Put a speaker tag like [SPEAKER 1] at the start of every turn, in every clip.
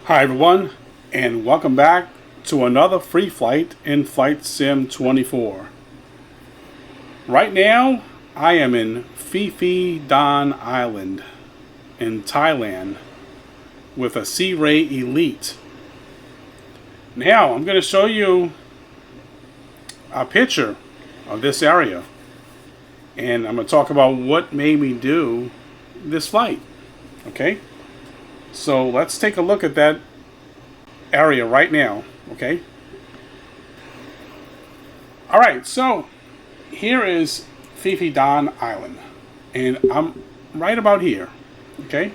[SPEAKER 1] Hi everyone, and welcome back to another free flight in Flight Sim 24. Right now, I am in Phi Phi Don Island in Thailand with a Sea Ray Elite. Now, I'm going to show you a picture of this area, and I'm going to talk about what made me do this flight. Okay? So let's take a look at that area right now. Okay. Alright, so here is Phi Phi Don Island, and I'm right about here. Okay.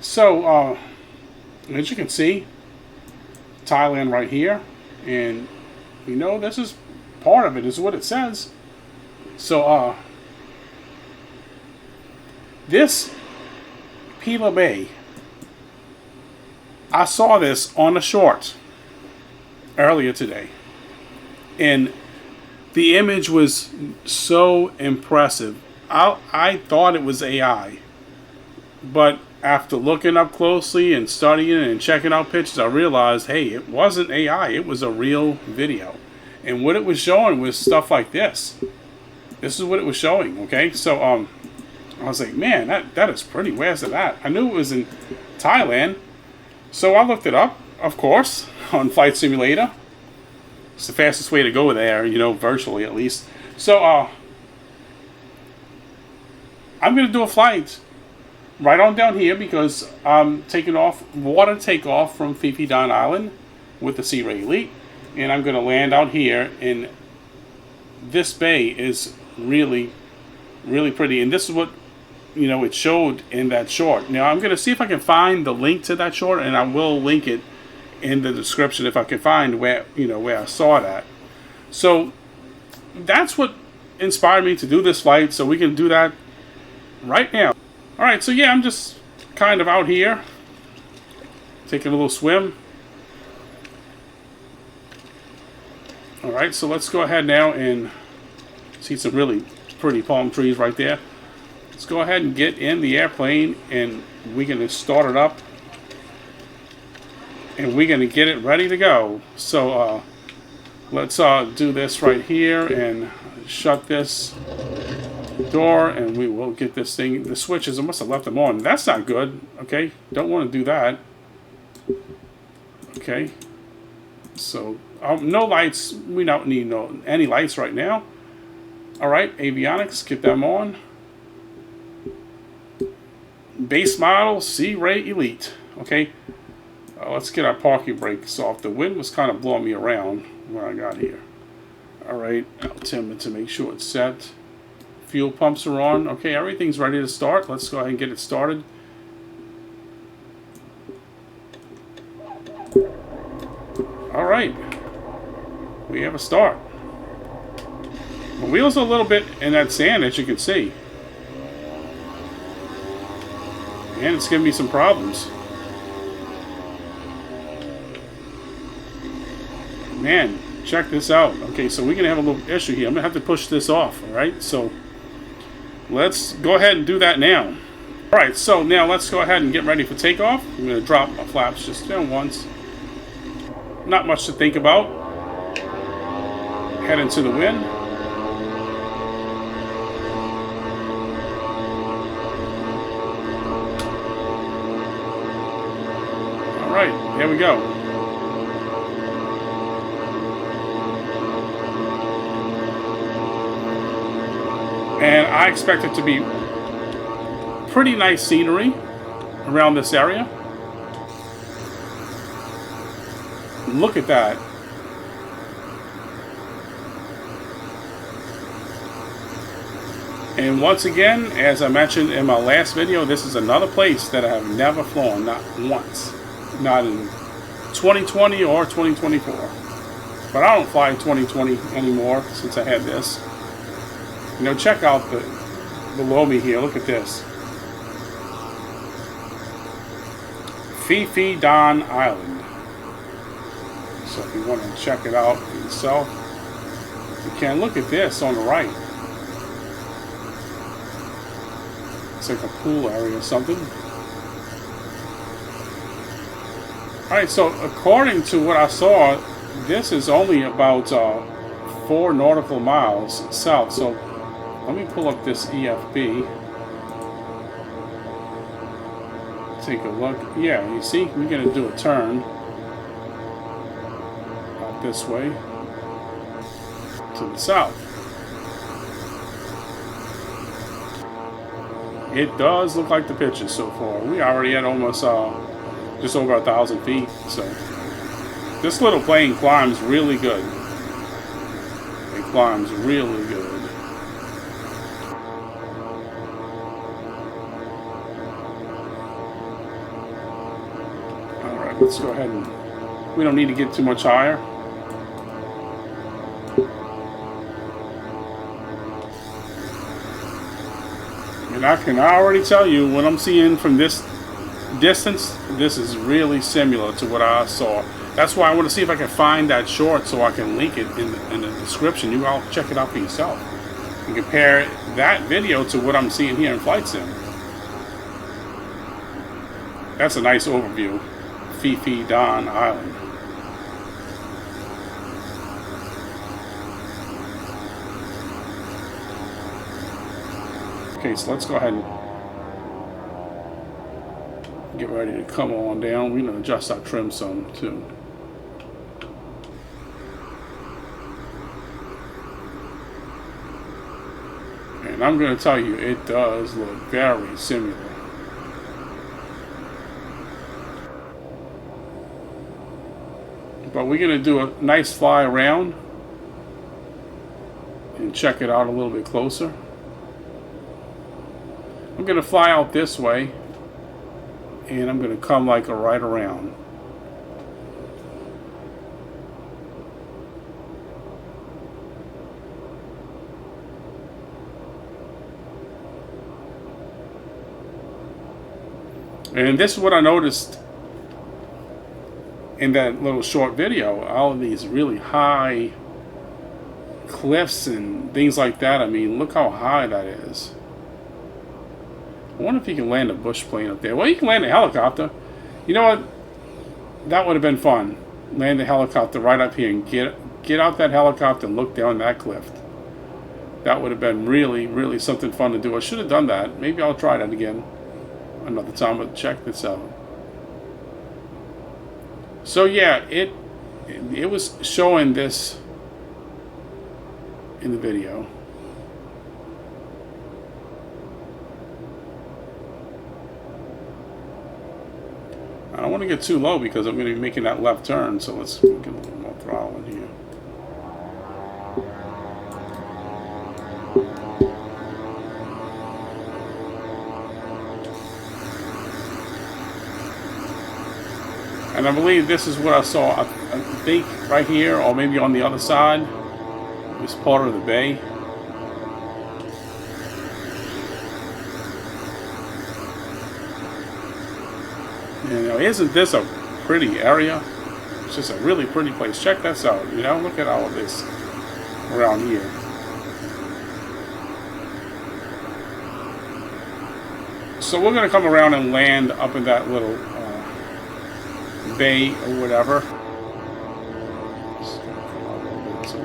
[SPEAKER 1] So as you can see, Thailand right here, and you know this is part of it, is what it says. So this Pileh Bay, I saw this on a short earlier today, and the image was so impressive. I thought it was AI, but after looking up closely and studying and checking out pictures, I realized, hey, it wasn't AI, it was a real video. And what it was showing was stuff like this. This is what it was showing, okay? So I was like, man, that is pretty. Where's it at? I knew it was in Thailand. So I looked it up, of course, on Flight Simulator. It's the fastest way to go there, you know, virtually at least. So I'm going to do a flight right on down here because I'm taking off, water takeoff from Phi Phi Don Island with the Sea Ray Elite. And I'm going to land out here, and this bay is really, really pretty. And this is what, you know, it showed in that short. Now I'm going to see if I can find the link to that short, and I will link it in the description if I can find where, you know, where I saw that. So that's what inspired me to do this flight, so we can do that right now. All right, so yeah, I'm just kind of out here taking a little swim. All right, so let's go ahead now and see some really pretty palm trees right there. Let's go ahead and get in the airplane, and we're going to start it up, and we're going to get it ready to go. So let's do this right here and shut this door, and we will get this thing. The switches, I must have left them on. That's not good. Okay, don't want to do that. Okay, so no lights. We don't need any lights right now. All right, avionics, get them on. Base model Sea Ray Elite. Okay, let's get our parking brakes off. The wind was kind of blowing me around when I got here. All right, I'll trim it to make sure it's set. Fuel pumps are on. Okay, everything's ready to start. Let's go ahead and get it started. All right, we have a start. The wheels are a little bit in that sand, as you can see. And it's giving me some problems. Man, check this out. Okay, so we're going to have a little issue here. I'm going to have to push this off, all right? So let's go ahead and do that now. All right, so now let's go ahead and get ready for takeoff. I'm going to drop my flaps just down once. Not much to think about. Head into the wind. Alright, there we go. And I expect it to be pretty nice scenery around this area. Look at that. And once again, as I mentioned in my last video, this is another place that I have never flown, not once. Not in 2020 or 2024. But I don't fly in 2020 anymore since I had this. You know, check out below me here. Look at this. Phi Phi Don Island. So if you want to check it out for yourself, you can. Look at this on the right. It's like a pool area or something. Alright, so according to what I saw, this is only about 4 nautical miles south. So let me pull up this EFB. Take a look. Yeah, you see, we're going to do a turn out this way to the south. It does look like the pictures so far. We already at almost just over 1,000 feet. So this little plane climbs really good. It climbs really good. Alright, let's go ahead and... We don't need to get too much higher. And I can already tell you what I'm seeing from this distance, this is really similar to what I saw. That's why I want to see if I can find that short so I can link it in the description. You all check it out for yourself and compare that video to what I'm seeing here in Flight Sim. That's a nice overview. Phi Phi Don Island. Okay, so let's go ahead and get ready to come on down. We're going to adjust our trim some too. And I'm going to tell you, it does look very similar. But we're going to do a nice fly around and check it out a little bit closer. I'm going to fly out this way, and I'm going to come like a right around. And this is what I noticed in that little short video. All of these really high cliffs and things like that. I mean, look how high that is. I wonder if you can land a bush plane up there. Well, you can land a helicopter. You know what? That would have been fun. Land a helicopter right up here and get out that helicopter and look down that cliff. That would have been really, really something fun to do. I should have done that. Maybe I'll try that again another time, but check this out. So yeah, it was showing this in the video. I don't want to get too low because I'm going to be making that left turn, so let's get a little more throttle in here. And I believe this is what I saw, I think right here, or maybe on the other side, this part of the bay. You know, isn't this a pretty area? It's just a really pretty place. Check this out, you know, look at all of this around here. So we're going to come around and land up in that little bay or whatever. Just gonna come out a little bit so.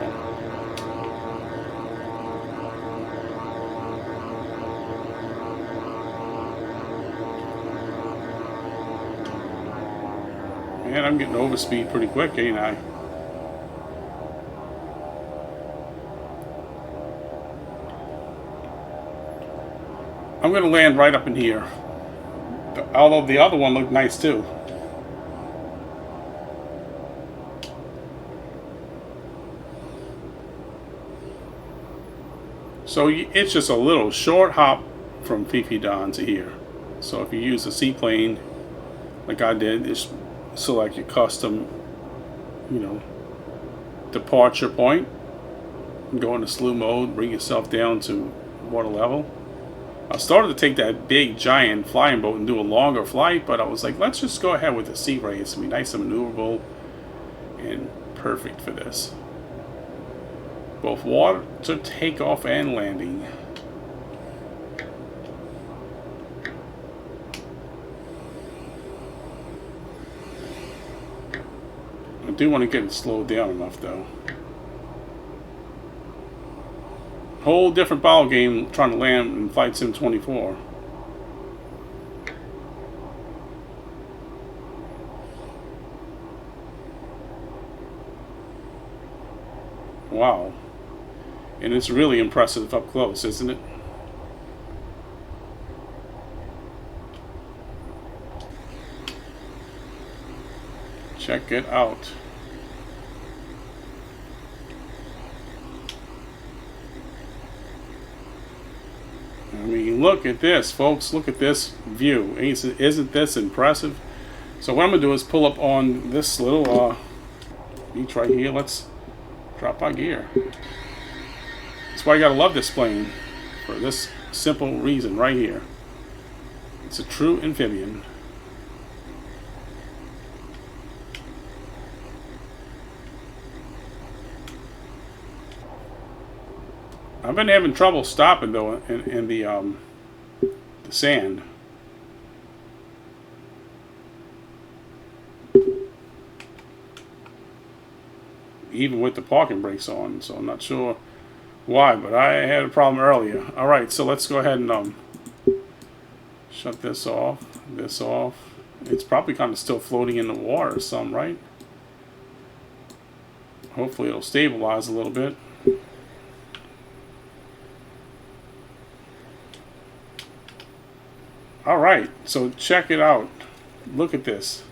[SPEAKER 1] Man, I'm getting overspeed pretty quick, ain't I? I'm going to land right up in here. Although the other one looked nice too. So it's just a little short hop from Phi Phi Don to here. So if you use a seaplane like I did, just select your custom, you know, departure point. Go into slew mode, bring yourself down to water level. I started to take that big giant flying boat and do a longer flight, but I was like, let's just go ahead with the Sea Ray. It's gonna be nice and maneuverable and perfect for this. Both water to takeoff and landing. do want to get it slowed down enough though. Whole different ball game trying to land in Flight Sim 24. Wow. And it's really impressive up close, isn't it? Check it out. I mean, look at this, folks. Look at this view. Isn't this impressive? So what I'm going to do is pull up on this little beach right here. Let's drop our gear. That's why you got to love this plane. For this simple reason right here. It's a true amphibian. I've been having trouble stopping though in the sand. Even with the parking brakes on, so I'm not sure why, but I had a problem earlier. Alright, so let's go ahead and shut this off, this off. It's probably kind of still floating in the water or something, right? Hopefully it'll stabilize a little bit. Alright, so check it out. Look at this.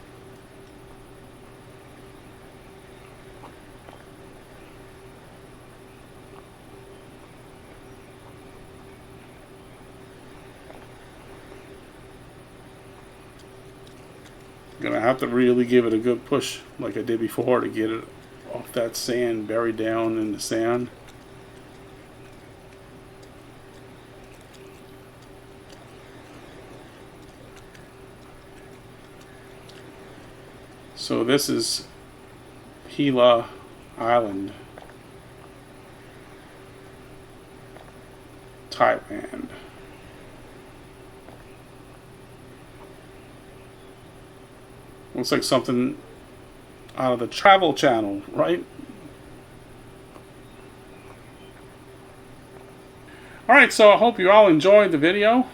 [SPEAKER 1] Gonna have to really give it a good push like I did before to get it off that sand, buried down in the sand. So this is Pileh Island, Thailand. Looks like something out of the Travel Channel, right? Alright, so I hope you all enjoyed the video.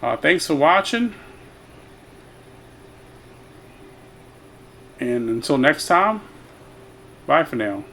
[SPEAKER 1] Thanks for watching. And until next time, bye for now.